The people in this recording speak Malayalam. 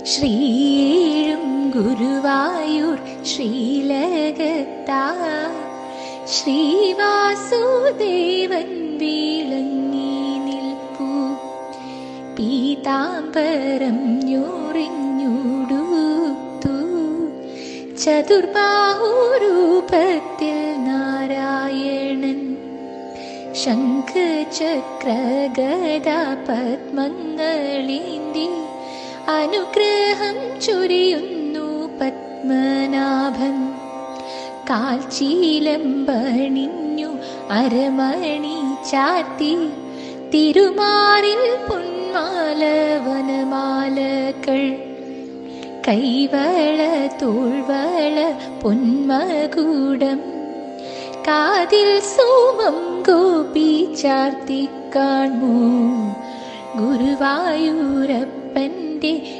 ശ്രീയേഴും ഗുരുവായൂർ ശ്രീലകത്താർ ശ്രീവാസുദേവൻ വിളങ്ങി നിൽപ്പൂ. പീതാംബരം ഞൊറിഞ്ഞുടുത്തു ചതുർബാഹുരൂപത്തിൽ നാരായണൻ. ശംഖചക്രഗദ പദ്മങ്ങളേന്തി അനുഗ്രഹം ചൊരിയുന്നു പത്മനാഭൻ. കാൽച്ചീലമ്പണിഞ്ഞു അരമണി ചാർത്തി തിരുമാറിൽ പൊന്മാല വനമാലകൾ. കൈവള തോൾവള പൊന്മകൂടം കാതിൽ സോമം ഗോപി ചാർത്തി കാണൂ. ഗുരുവായൂരപ്പൻ്റെ